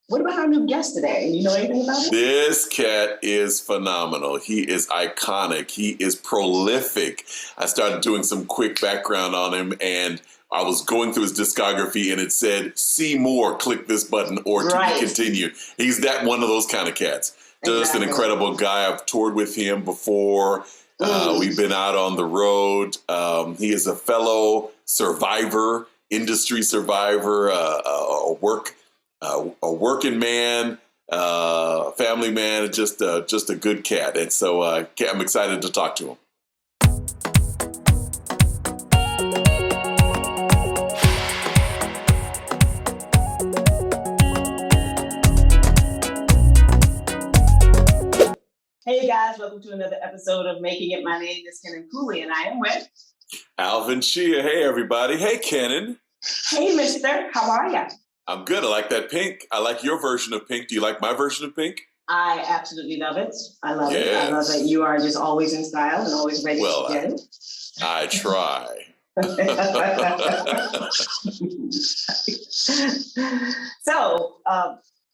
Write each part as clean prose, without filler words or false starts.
What about our new guest today? You know anything about him? This cat is phenomenal. He is iconic. He is prolific. I started doing some quick background on him, and I was going through his discography, and it said, see more, click this button, or to continue. He's that one of those kind of cats. Just an incredible guy. I've toured with him before. We've been out on the road. He is a fellow survivor, industry survivor, a working man, family man, just a good cat. And so I'm excited to talk to him. Hey guys, welcome to another episode of Making It. My name is Kenan Cooley, and I am with Alvin Chia. Hey everybody. Hey Kenan. Hey mister, how are ya? I'm good. I like that pink. I like your version of pink. Do you like my version of pink? I absolutely love it. I love it. I love that you are just always in style and always ready to get it. I try. So,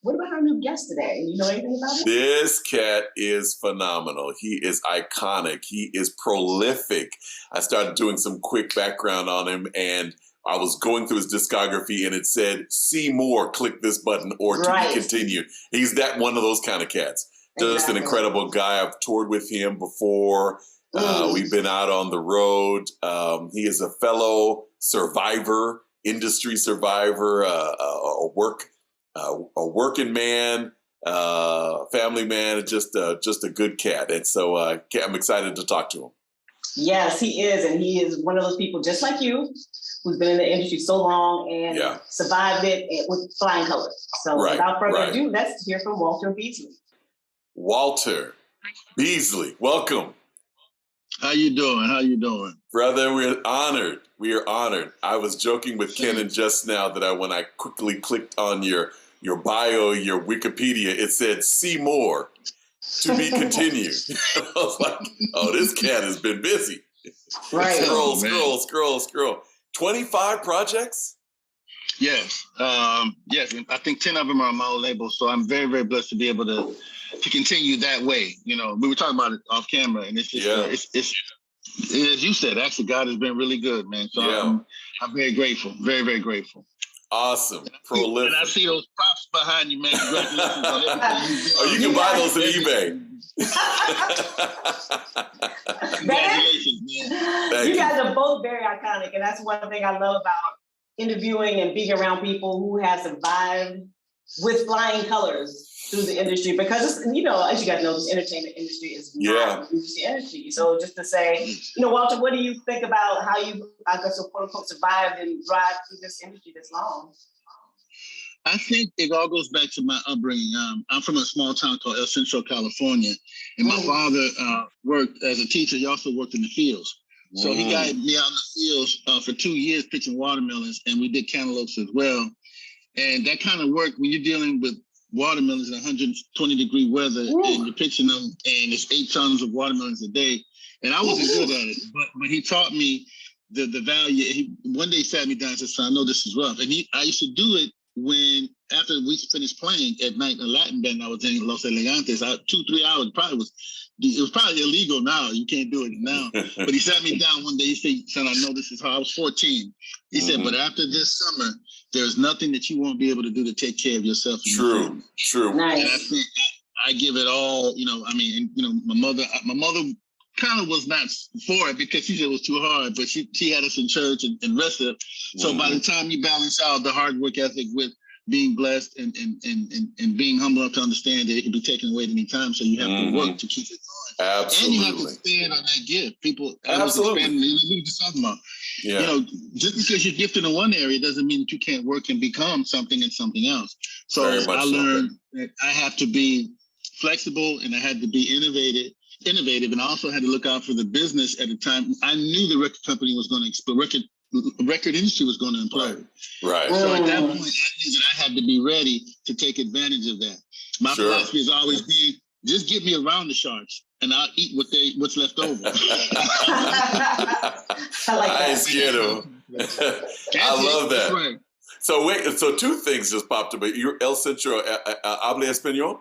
what about our new guest today? You know anything about him? This cat is phenomenal. He is iconic. He is prolific. I started doing some quick background on him, and I was going through his discography, and it said, see more, click this button, or to continue. He's that one of those kind of cats. Just an incredible guy. I've toured with him before. We've been out on the road. He is a fellow survivor, industry survivor, a working man, family man, just a good cat. And so I'm excited to talk to him. Yes, he is. And he is one of those people just like you, who's been in the industry so long and survived it with flying colors. So without further ado, let's hear from Walter Beasley. Walter Beasley, welcome. How you doing? Brother, we're honored. We are honored. I was joking with Kenan just now that when I quickly clicked on your bio, your Wikipedia, it said, see more, to be continued. I was like, oh, this cat has been busy. Right. Scroll. 25 projects? Yes. Yes. I think 10 of them are on my own label. So I'm very, very blessed to be able to continue that way. You know, we were talking about it off camera, and it's just, it's as you said, actually, God has been really good, man. So I'm very grateful. Very, very grateful. Awesome. Prolific. And I see those props behind you, man. Congratulations on everything you can buy those on eBay. Congratulations, man. You guys are both very iconic, and that's one thing I love about interviewing and being around people who have survived with flying colors through the industry, because it's, you know, as you guys know, this entertainment industry is not an easy industry. So just to say, you know, Walter, what do you think about how you, I guess, quote unquote, survived and thrived through this industry this long? I think it all goes back to my upbringing. I'm from a small town called El Centro, California, and my father worked as a teacher. He also worked in the fields. So he got me out in the fields for 2 years pitching watermelons, and we did cantaloupes as well. And that kind of work, when you're dealing with watermelons in 120-degree weather, and you're pitching them, and it's 8 tons of watermelons a day. And I wasn't good at it, but he taught me the value. One day he sat me down and said, "Son, I know this is rough." And I used to do it when, after we finished playing at night in a Latin band I was in Los Elegantes, 2-3 hours, it was probably illegal now. You can't do it now. But he sat me down one day. He said, "Son, I know this is hard." I was 14. He said, "But after this summer, there's nothing that you won't be able to do to take care of yourself." True. Nice. And I think I give it all, you know, I mean, you know, my mother kind of was not for it because she said it was too hard, but she had us in church and rest of it. So by the time you balance out the hard work ethic with being blessed and being humble enough to understand that it can be taken away at any time, so you have to work to keep it going. Absolutely. And you have to stand on that gift. People, absolutely. We were just talking about, you know, just because you're gifted in one area doesn't mean that you can't work and become something and something else. So I learned that I have to be flexible and I had to be innovative, and I also had to look out for the business at the time. I knew the record company was going to explode, record industry was going to implode. Right. So at that point, I knew that I had to be ready to take advantage of that. My philosophy has always been, just get me around the sharks and I'll eat what's left over. I like that. I ain't scared of them. I love that. Right. So two things just popped up. You're El Centro habla español?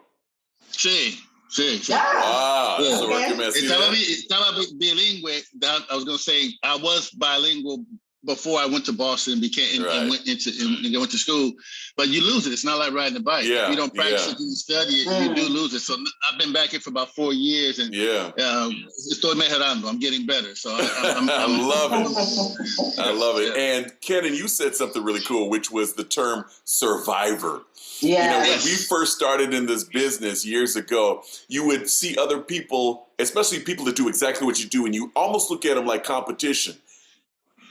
Sí, sí, sí. Ah, Wow. So okay. Estaba bilingüe. I was going to say I was bilingual before I went to Boston and went to school. But you lose it. It's not like riding a bike. Yeah, if you don't practice it, you study it, you do lose it. So I've been back here for about 4 years, and estoy mejorando. I'm getting better. So I'm I love it. I love it. And Kenan, you said something really cool, which was the term survivor. Yeah. You know, when we first started in this business years ago, you would see other people, especially people that do exactly what you do, and you almost look at them like competition.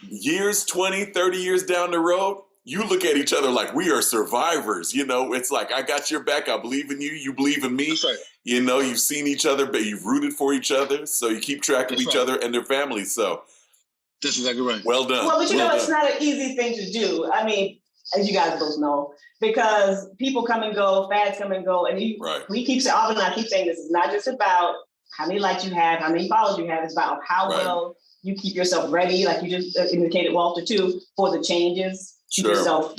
Years, 20, 30 years down the road, you look at each other like we are survivors. You know, it's like, I got your back. I believe in you. You believe in me. That's right. You know, you've seen each other, but you've rooted for each other. So you keep track of each other and their families. So that's exactly right. Well done. Well, but you well know, done. It's not an easy thing to do. I mean, as you guys both know, because people come and go, fads come and go. And we keep saying, Alvin and I keep saying this is not just about how many likes you have, how many followers you have. It's about how well you keep yourself ready, like you just indicated, Walter, too, for the changes. Keep yourself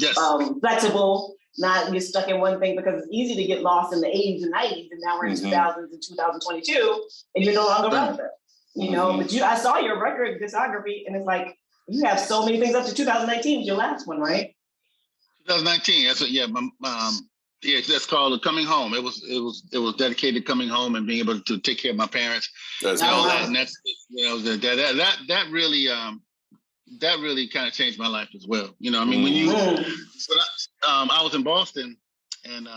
flexible, not get stuck in one thing, because it's easy to get lost in the 80s and 90s, and now we're in 2000s and 2022, and you're no longer relevant. You know, but I saw your record discography, and it's like you have so many things up to 2019 was your last one, right? 2019. That's that's called Coming Home. It was dedicated to coming home and being able to take care of my parents and all that. And that's that really kind of changed my life as well. You know, I mean, I was in Boston, and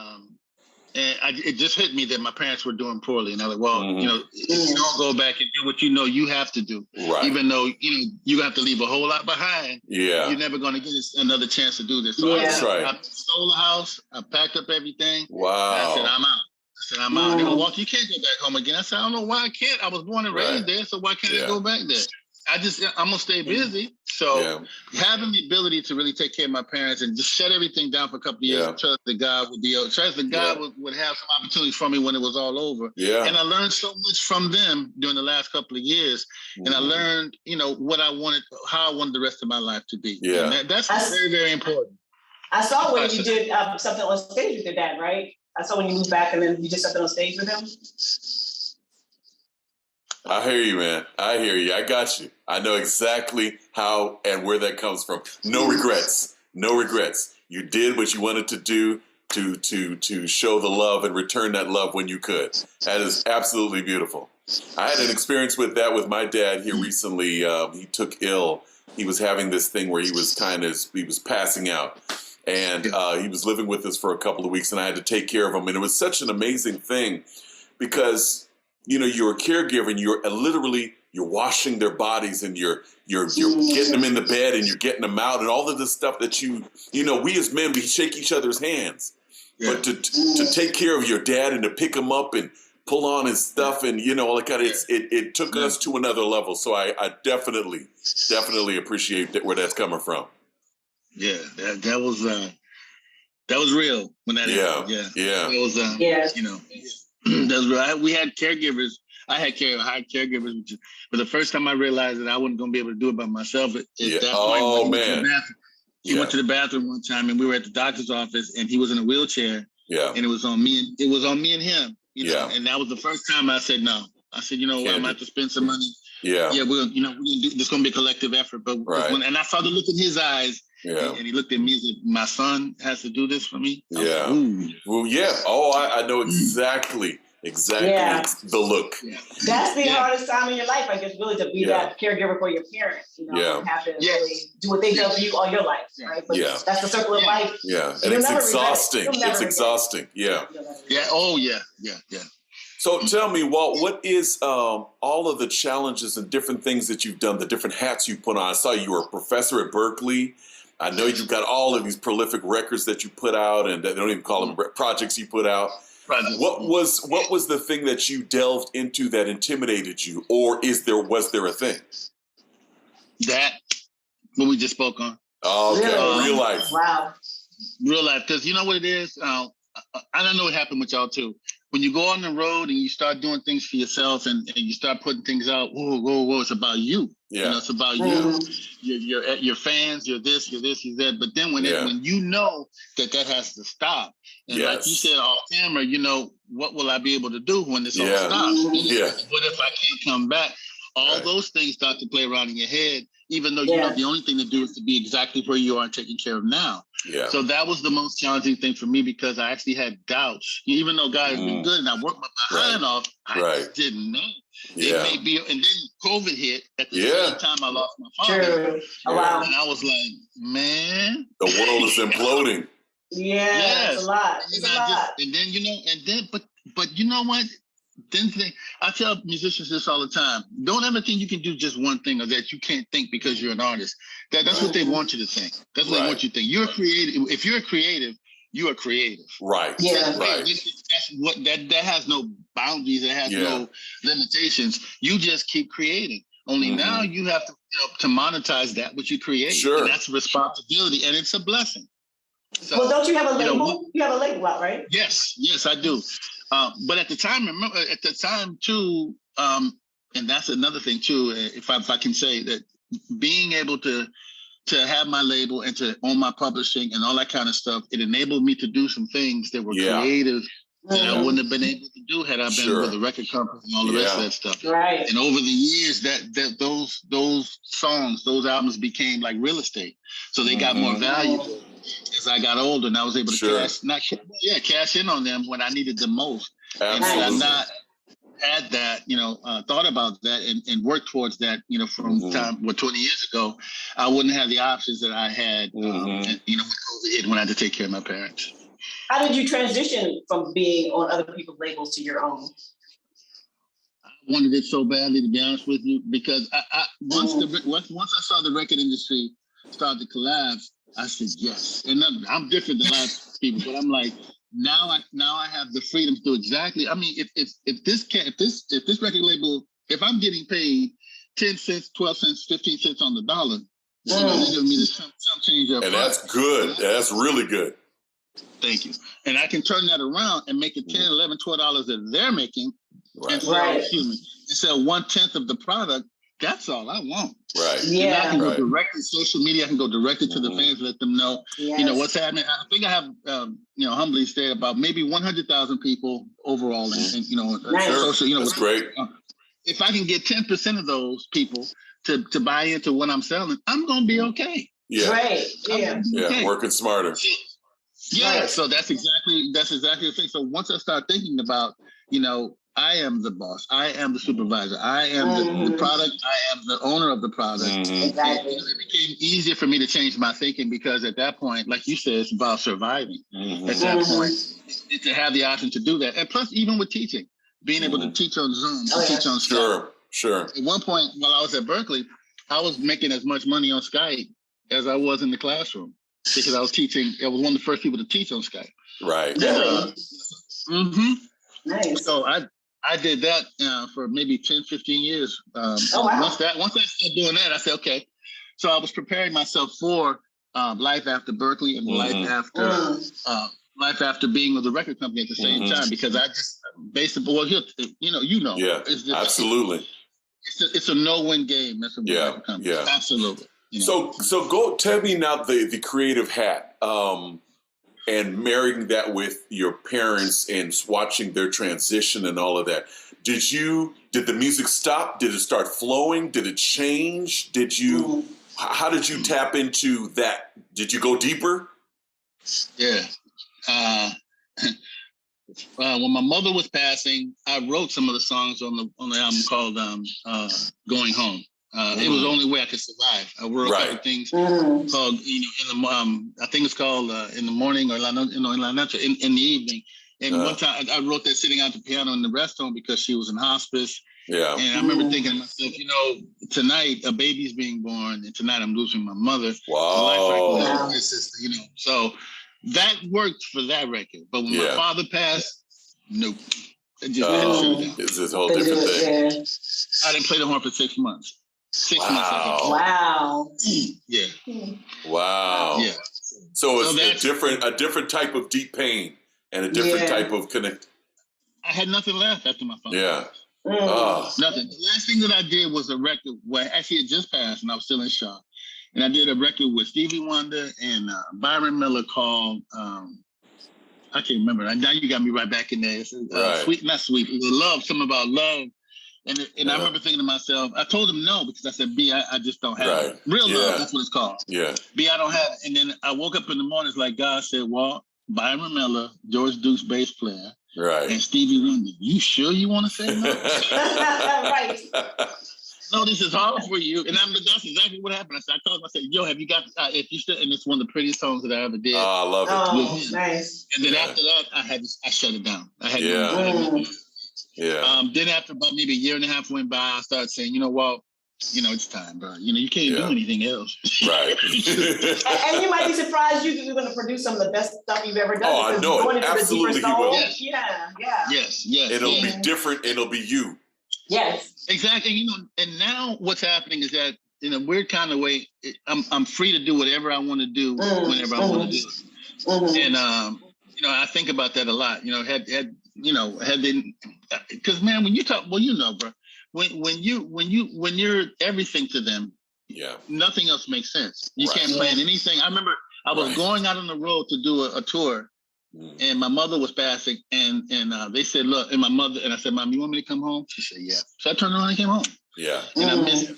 it just hit me that my parents were doing poorly, and I was like, well, you know, if you don't go back and do what you know you have to do, even though you have to leave a whole lot behind, you're never going to get another chance to do this. So I sold the house, I packed up everything. Wow. I said, I'm out. They were, Walter, you can't go back home again. I said, I don't know why I can't. I was born and raised there, so why can't I go back there? I'm gonna stay busy. So having the ability to really take care of my parents and just shut everything down for a couple of years, and trust that God would have some opportunities for me when it was all over. And I learned so much from them during the last couple of years. And I learned, you know, what I wanted, how I wanted the rest of my life to be. And that's very, very important. I saw when you did something on stage with your dad, right? I saw when you moved back and then you did something on stage with him. I hear you, man. I hear you. I got you. I know exactly how and where that comes from. No regrets. No regrets. You did what you wanted to do to show the love and return that love when you could. That is absolutely beautiful. I had an experience with that with my dad here recently. He took ill. He was having this thing where he was passing out. And he was living with us for a couple of weeks, and I had to take care of him. And it was such an amazing thing because, you know, you're a caregiver and you're washing their bodies and you're getting them in the bed and you're getting them out and all of this stuff that you know, we as men, we shake each other's hands. But to take care of your dad and to pick him up and pull on his stuff and, you know, like it took us to another level. So I definitely appreciate where that's coming from. Yeah, that was real when that happened. It was, you know. That's right. We had caregivers. I had caregivers, but the first time I realized that I wasn't going to be able to do it by myself, at that point, he went to the bathroom one time, and we were at the doctor's office, and he was in a wheelchair. And it was on me. It was on me and him. You know? And that was the first time I said no. I said, you know what, I'm going to have to spend some money. We're going to do this. Going to be a collective effort. But and I saw the look in his eyes. And he looked at me and said, my son has to do this for me? Like, well, I know exactly the look. That's the hardest time in your life, I guess, really, to be that caregiver for your parents. You know, and have to really do what they've done for you all your life, right? But that's the circle of life. And it's exhausting. It's exhausting. So tell me, Walt, what is all of the challenges and different things that you've done, the different hats you put on? I saw you were a professor at Berkeley. I know you've got all of these prolific records that you put out, and they don't even call them projects you put out. What was the thing that you delved into that intimidated you, or was there a thing? That what we just spoke on. Oh, okay, real life. Wow. Real life, because you know what it is. I don't know what happened with y'all too, when you go on the road and you start doing things for yourself and you start putting things out, whoa, it's about you. Yeah. You know, it's about you, your fans, you're this, you're that. But then when you know that has to stop, and like you said off camera, you know, what will I be able to do when this all stops? Yeah. What if I can't come back? All those things start to play around in your head, even though you know the only thing to do is to be exactly where you are and taken care of now. Yeah. So that was the most challenging thing for me because I actually had doubts. Even though God has been good and I worked my behind off, I just didn't know. Yeah. It may be, and then COVID hit at the same time I lost my father. True. Oh, wow. And I was like, man. The world is imploding. It's a lot. It's a lot. And then, you know, but you know what? Then I tell musicians this all the time. Don't ever think you can do just one thing or that you can't think because you're an artist. That's what they want you to think. That's what they want you to think. You're creative. If you're creative, you are creative. Right. Yeah. Right. That's what that has no boundaries. It has no limitations. You just keep creating. Only now you have to monetize that which you create. Sure. And that's a responsibility, and it's a blessing. So, well, don't you have a label? You have a label out, right? Yes, I do. But at the time too, and that's another thing too. If I can say that, being able to have my label and to own my publishing and all that kind of stuff, it enabled me to do some things that were creative that I wouldn't have been able to do had I been with a record company and all the rest of that stuff. Right. And over the years, that those songs, those albums became like real estate, so they got more valuable. As I got older, and I was able to cash in on them when I needed them most. Absolutely. And had I not had that, thought about that and worked towards that, from 20 years ago, I wouldn't have the options that I had, and, when COVID hit, when I had to take care of my parents. How did you transition from being on other people's labels to your own? I wanted it so badly, to be honest with you, because once I saw the record industry start to collapse, I said yes. And I'm different than a lot of people, but I'm like, now I have the freedom to do exactly. I mean, if this record label, if I'm getting paid 10 cents, 12 cents, 15 cents on the dollar, they're giving me some change up. And that's good. That's really good. Thank you. And I can turn that around and make it $10, $11, $12 that they're making, and sell 1/10 of the product. That's all I want. Right. Yeah. And I can go directly to social media. I can go directly to the fans, let them know, what's happening. I think I have, humbly say about maybe 100,000 people overall, and social. That's great. If I can get 10% of those people to buy into what I'm selling, I'm gonna be okay. Yeah. Right. Yeah. Okay. Working smarter. Yeah. Right. So that's exactly the thing. So once I start thinking about, I am the boss. I am the supervisor. I am the product. I am the owner of the product. Exactly. It became easier for me to change my thinking because at that point, like you said, it's about surviving. At that point, to have the option to do that. And plus, even with teaching, being able to teach on Zoom, teach on Skype. Sure. At one point, while I was at Berkeley, I was making as much money on Skype as I was in the classroom because I was teaching. I was one of the first people to teach on Skype. Right. Nice. So I did that for maybe 10, 15 years. Once I started doing that, I said, okay. So I was preparing myself for life after Berkeley and life after being with the record company at the same time, because I just basically, Yeah, absolutely. It's a no-win game. That's a record company. Yeah, absolutely. So go tell me now the creative hat. And marrying that with your parents and watching their transition and all of that. Did the music stop? Did it start flowing? Did it change? How did you tap into that? Did you go deeper? Yeah. When my mother was passing, I wrote some of the songs on the album called Going Home. It was the only way I could survive. I wrote a couple things called, I think it's called In the Morning or in the evening. And one time I wrote that sitting at the piano in the restaurant because she was in hospice. Yeah. And I remember thinking to myself, tonight a baby's being born, and tonight I'm losing my mother. Wow. My sister, So that worked for that record. But when my father passed, nope. It's this whole different thing. I didn't play the horn for 6 months. 6 months. Wow. Yeah. Wow. Yeah. So it's a different type of deep pain and a different type of connect. I had nothing left after my father. Yeah. Nothing. The last thing that I did was a record where actually it just passed and I was still in shock. And I did a record with Stevie Wonder and Byron Miller called, I can't remember. Now you got me right back in there. It's, Sweet, not Sweet. It was Love, something about love. And I remember thinking to myself, I told him no because I said, B, I just don't have it. Real love, that's what it's called. Yeah. B, I don't have it. And then I woke up in the morning, it's like God said, well, Byron Miller, George Duke's bass player, and Stevie Wonder. You sure you want to say no? Right. No, this is hard for you. And that's exactly what happened. I told him, I said, yo, have you got, if you still, and it's one of the prettiest songs that I ever did. Oh, I love it. Oh, nice. And then after that, I shut it down. I had then after about maybe a year and a half went by, I started saying, it's time, bro. You can't do anything else. Right. and you might be surprised you're going to produce some of the best stuff you've ever done. Oh, I know it. Absolutely, he will. Yes. It'll be different. It'll be you. Yes. Exactly. And now what's happening is that in a weird kind of way, I'm free to do whatever I want to do whenever I want to do it. And I think about that a lot. Had they, because man, when you talk, bro, when you're everything to them, nothing else makes sense. You can't plan anything. I remember I was going out on the road to do a tour. And my mother was passing, and they said, "Look," and I said, "Mom, you want me to come home?" She said, "Yeah." So I turned around and came home. Yeah. And I missed,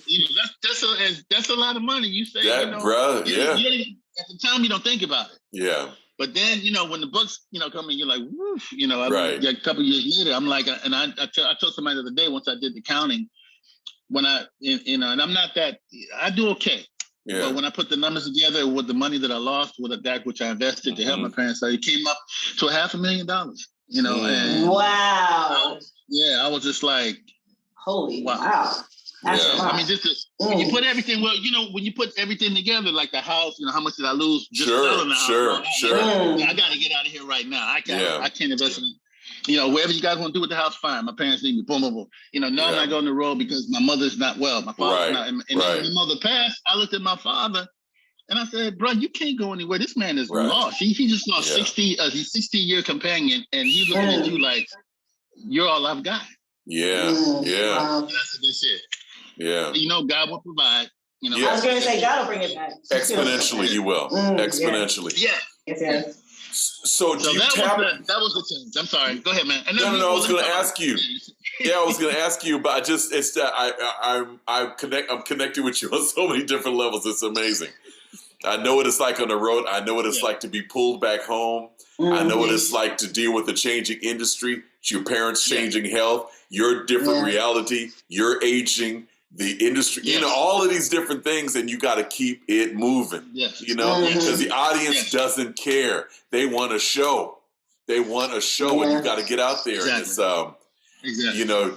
that's a lot of money. You say, bro, at the time you don't think about it. Yeah. But then, when the books, come in, you're like, woof, a couple of years later, I'm like, and I told somebody the other day, once I did the counting, when and I'm not that, I do okay. Yeah. But when I put the numbers together with the money that I lost, with that which I invested to help my parents, it came up to $500,000. And wow. I was just like, holy wow. That's a lot. I mean, when you put everything, when you put everything together, like the house, how much did I lose? Just selling the house. Sure. I got to get out of here right now. I can't invest in it. Whatever you guys want to do with the house, fine. My parents need me. Boom, boom, boom. I'm not going to the road because my mother's not well. My father's not. And when my mother passed, I looked at my father and I said, bro, you can't go anywhere. This man is lost. He just lost 60-year companion, and he's looking at you like, you're all I've got. Yeah. And I said, that's it. Yeah. God will provide. I was going to say, God will bring it back. Exponentially, He will. Exponentially. Yes. So do you tap? That was the change. I'm sorry. Go ahead, man. No. I was going to ask you. I was going to ask you, but it's that I'm connected with you on so many different levels. It's amazing. I know what it's like on the road. I know what it's like to be pulled back home. I know what it's like to deal with the changing industry, your parents' changing health, your different reality, your aging, the industry, all of these different things, and you got to keep it moving, because the audience doesn't care. They want a show. And you got to get out there. And it's,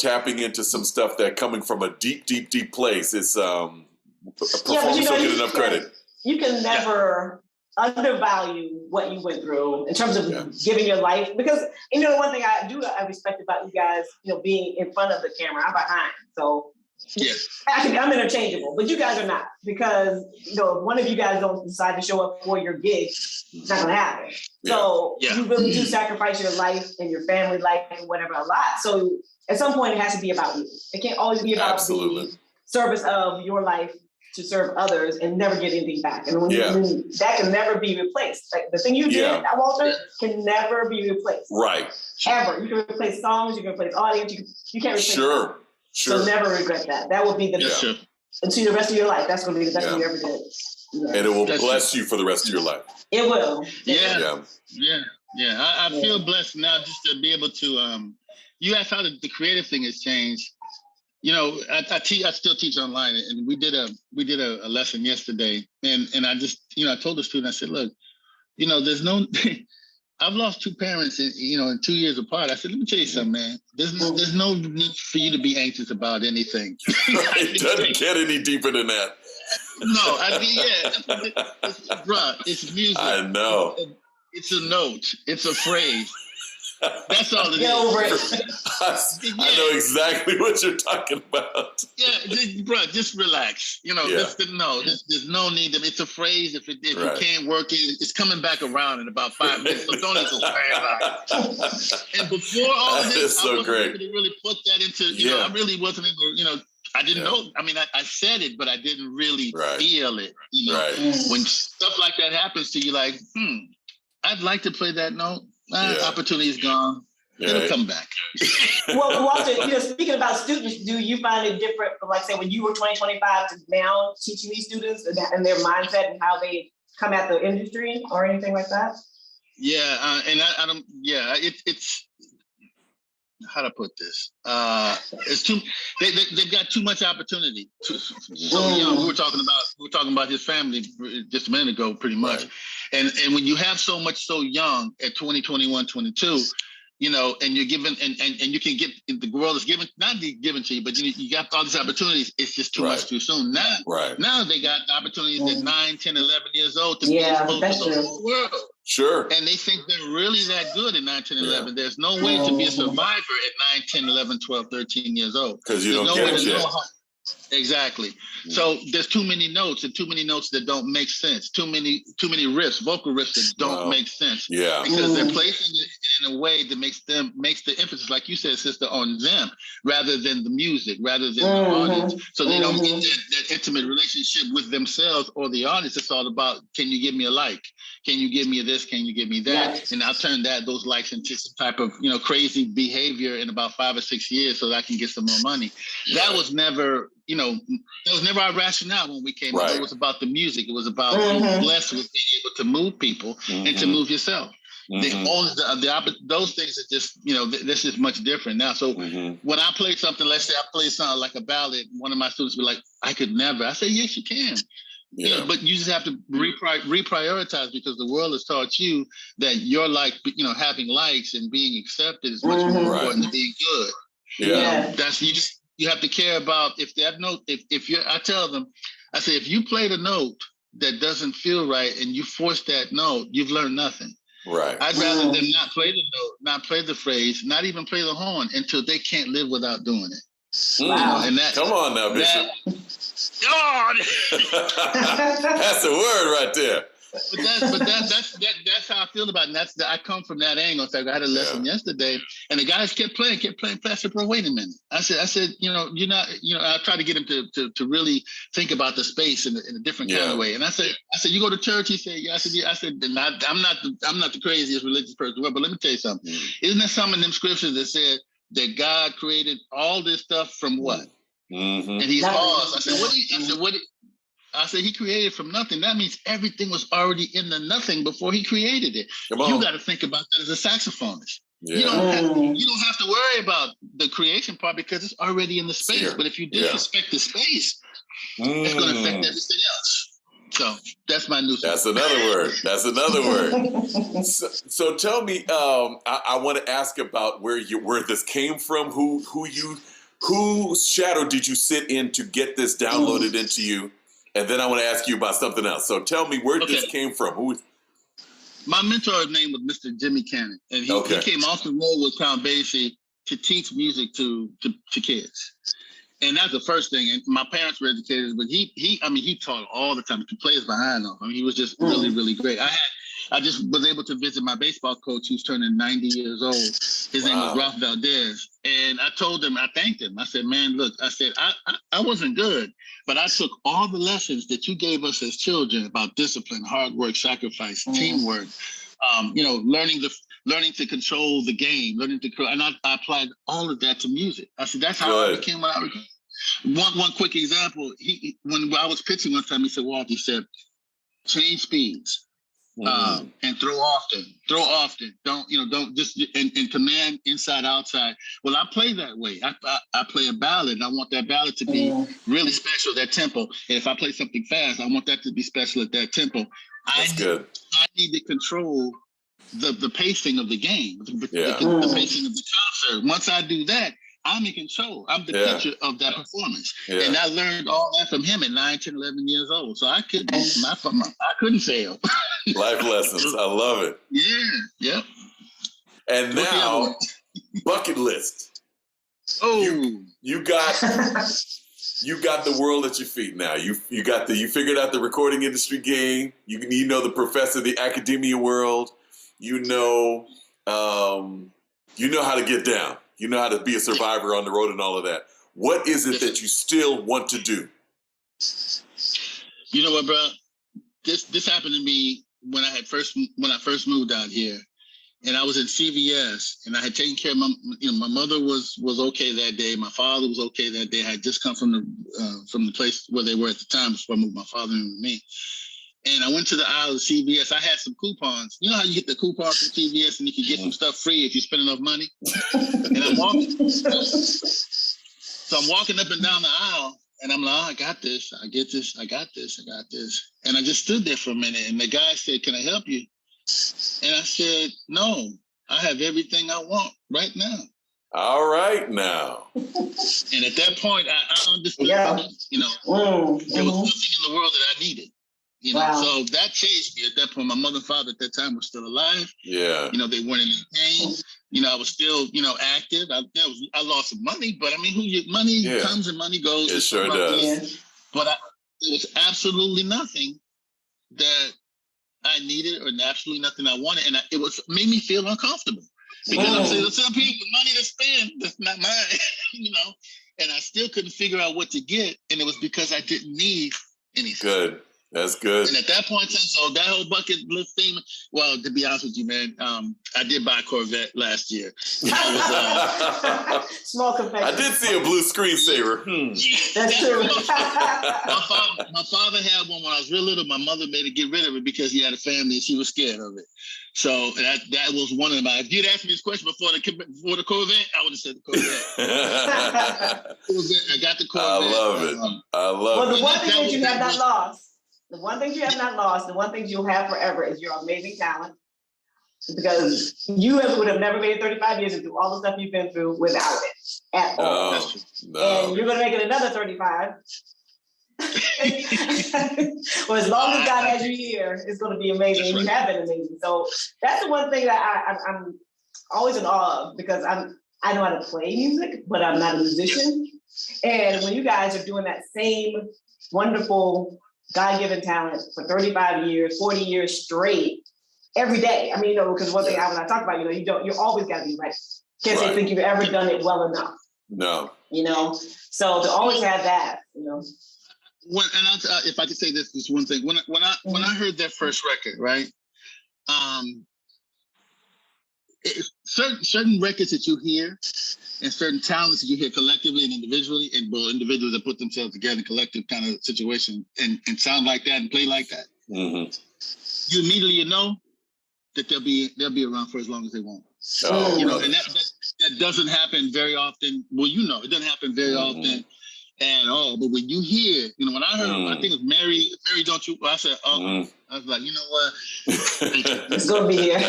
tapping into some stuff that coming from a deep, deep, deep place. It's, performers don't get enough credit. You can never undervalue what you went through in terms of giving your life, because one thing I respect about you guys, being in front of the camera, I'm behind, so actually I'm interchangeable, but you guys are not, because if one of you guys don't decide to show up for your gig, it's not going to happen. So you really do sacrifice your life and your family life and whatever a lot. So at some point it has to be about you. It can't always be about the service of your life to serve others and never get anything back. And when that can never be replaced. Like the thing you did, Walter, can never be replaced. Right. Ever. You can replace songs, you can replace audience, you can't replace that. So never regret that. That will be the until the rest of your life. That's going to be the best thing you ever did. Yeah. And it will bless you for the rest of your life. It will. I feel blessed now just to be able to. You asked how the creative thing has changed. I still teach online, and we did a lesson yesterday, and I just I told the student, I said, look, there's no. I've lost two parents, in 2 years apart. I said, let me tell you something, man. There's no need for you to be anxious about anything. It doesn't get any deeper than that. No, bruh, it's music. I know. It's a note. It's a phrase. That's all it Get is. over it. I know exactly what you're talking about. Yeah, bro, just relax. There's no need to. It's a phrase. If you can't work it, it's coming back around in about 5 minutes. So don't even worry about it. And before all of this, I wasn't able to really put that into. I really wasn't able. I didn't know. I mean, I said it, but I didn't really feel it. When stuff like that happens to you, like, I'd like to play that note. Opportunity's gone. It'll come back. Well, Walter, speaking about students, do you find it different, like say when you were 20-25 to now teaching these students and their mindset and how they come at the industry or anything like that? Yeah, and I don't. Yeah, it's how to put this. It's too. They've got too much opportunity. So young. We were talking about his family just a minute ago, pretty much. And when you have so much so young at 20, 21, 22. And you're given, and you can get, the world is given, not given to you, but you got all these opportunities. It's just too much too soon. Now they got opportunities at 9, 10, 11 years old to be exposed to the whole world. Sure. And they think they're really that good at 9, 10, 11. There's no way to be a survivor at 9, 10, 11, 12, 13 years old. Because you don't get it yet. Exactly. So there's too many notes and too many notes that don't make sense. Too many riffs, vocal riffs that don't make sense. Yeah. Because they're placing it in a way that makes the emphasis, like you said, sister, on them rather than the music, rather than the audience. So they don't get that intimate relationship with themselves or the audience. It's all about, can you give me a like? Can you give me this? Can you give me that? Yes. And I'll turn those likes into some type of, crazy behavior in about 5 or 6 years so that I can get some more money. Yeah. That was never, that was never our rationale when we came out. It was about the music. It was about being blessed with being able to move people and to move yourself. Those things are just, this is much different now. So when I play something, let's say I play something like a ballad, one of my students will be like, I could never. I say, yes, you can. Yeah. But you just have to reprioritize because the world has taught you that your having likes and being accepted is much more important than being good. Yeah. You have to care about if that note, I tell them, I say, if you played a note that doesn't feel right and you force that note, you've learned nothing. Right. I'd rather them not play the note, not play the phrase, not even play the horn until they can't live without doing it. Wow. Come on now, Bishop. God. That's the word right there. But that's how I feel about it. And I come from that angle. So I had a lesson yesterday, and the guys kept playing. I said, bro, wait a minute. I said, you're not, I try to get him to really think about the space in a different kind of way. And I said, you go to church? He said, yeah. I said, I'm not the craziest religious person in the world, but let me tell you something. Isn't there some in them scriptures that said that God created all this stuff from what? And he's paused. I said, I said, he created from nothing. That means everything was already in the nothing before he created it. You got to think about that as a saxophonist. Yeah. You don't have to worry about the creation part because it's already in the space. Sure. But if you disrespect the space, it's going to affect everything else. So that's my new. That's another word. So tell me, I want to ask about where this came from. Whose shadow did you sit in to get this downloaded into you? And then I want to ask you about something else. So tell me where this came from. My mentor's name was Mr. Jimmy Cannon, and he came off the road with Count Basie to teach music to kids. And that's the first thing. And my parents were educators, but he taught all the time. He could play his behind off. I mean, he was just really, really great. I just was able to visit my baseball coach who's turning 90 years old. His name was Ralph Valdez. And I told him, I thanked him. I said, man, look, I said, I wasn't good, but I took all the lessons that you gave us as children about discipline, hard work, sacrifice, teamwork, learning to control the game, and I applied all of that to music. I said, that's how I became what I became. One quick example, when I was pitching one time, he said, Walt, he said, change speeds. And throw often. Don't just and command inside, outside. Well, I play that way. I play a ballad, and I want that ballad to be really special, that tempo. And if I play something fast, I want that to be special at that tempo. I need to control the pacing of the game, the pacing of the concert. Once I do that, I'm in control. I'm the teacher of that performance. Yeah. And I learned all that from him at 9, 10, 11 years old. So I couldn't fail. Life lessons. I love it. Yeah. Yep. And What's the other now, one? bucket list. Oh, You got the world at your feet now. You figured out the recording industry game. You know the professor, the academia world. You know how to get down. You know how to be a survivor on the road and all of that. What is it that you still want to do? you know what, bro? This happened to me when I first moved out here, and I was in CVS, and I had taken care of my mother was okay that day. My father was okay that day. I had just come from the place where they were at the time before I moved my father in with me. And I went to the aisle of CVS. I had some coupons. You know how you get the coupons from CVS and you can get some stuff free if you spend enough money? And I'm walking. So I'm walking up and down the aisle, and I'm like, oh, I got this. I get this. I got this. I got this. And I just stood there for a minute, and the guy said, can I help you? And I said, no, I have everything I want right now. All right now. And at that point, I understood, there was nothing in the world that I needed. So that changed me at that point. My mother and father at that time were still alive. Yeah. They weren't in pain. I was still, active. I lost some money, but I mean, money comes and money goes. It sure does. Yeah. But it was absolutely nothing that I needed or absolutely nothing I wanted. And it made me feel uncomfortable because I'm saying, there's some people with money to spend, that's not mine, and I still couldn't figure out what to get. And it was because I didn't need anything. Good. That's good. And at that point, so that whole bucket list thing, well, to be honest with you, man, I did buy a Corvette last year. Small confession. I did see a blue screensaver. That's true. My father had one when I was real little. My mother made it get rid of it because he had a family and she was scared of it. So that was one of my. If you'd asked me this question before the Corvette, I would have said the Corvette. I got the Corvette. I love it. I love it. Well, the one thing that you have not lost. The one thing you have not lost, the one thing you'll have forever is your amazing talent. Because you would have never made it 35 years and through all the stuff you've been through without it at all. No. And you're going to make it another 35. Well, as long as God has you here, it's going to be amazing. And you have been amazing. So that's the one thing that I'm always in awe of, because I know how to play music, but I'm not a musician. And when you guys are doing that same wonderful God-given talent for 35 years, 40 years straight, every day. I mean, because one thing when I talk about, you always got to be right. Can't say think you've ever done it well enough. No. So to always have that, If I could say this one thing, when I heard that first record, right? Certain records that you hear and certain talents that you hear collectively and individually, and individuals that put themselves together in collective kind of situation and sound like that and play like that, you immediately know that they'll be around for as long as they want. And that doesn't happen very often. Well, it doesn't happen very often at all. But when you hear, when I heard, I think it was Mary, don't you? I said, I was like, you know what? It's gonna be here.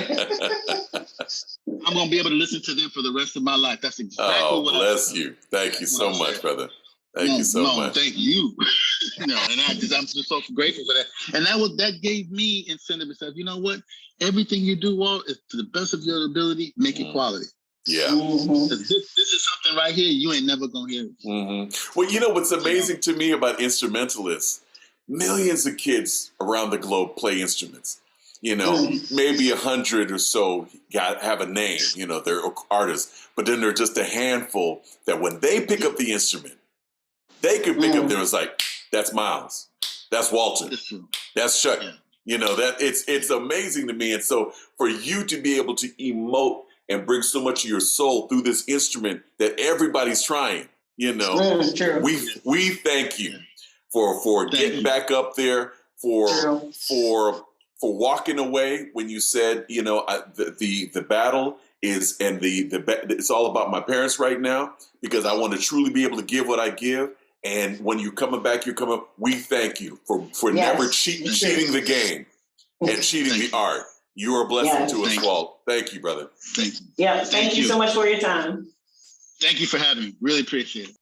I'm gonna be able to listen to them for the rest of my life. That's exactly what. Bless you. Thank you so much, brother. Thank you so much. Thank you. And I'm just so grateful for that. And that gave me incentive to say, you know what? Everything you do, Walt, is to the best of your ability, make it quality. Yeah. This is something right here you ain't never gonna hear. Well, what's amazing to me about instrumentalists, millions of kids around the globe play instruments. Maybe 100 or so have a name, they're artists, but then there are just a handful that when they pick up the instrument, they can pick up there. It's like, that's Miles, that's Walter, that's Chuck. That it's amazing to me. And so for you to be able to emote and bring so much of your soul through this instrument that everybody's trying, we thank you for getting back up there, for walking away when you said, the battle is, and it's all about my parents right now, because I want to truly be able to give what I give. And when you're coming back, we thank you for never cheating the game and cheating the art. You are a blessing to us, Walt. Thank you, brother. Thank you. Yeah, thank you so much for your time. Thank you for having me. Really appreciate it.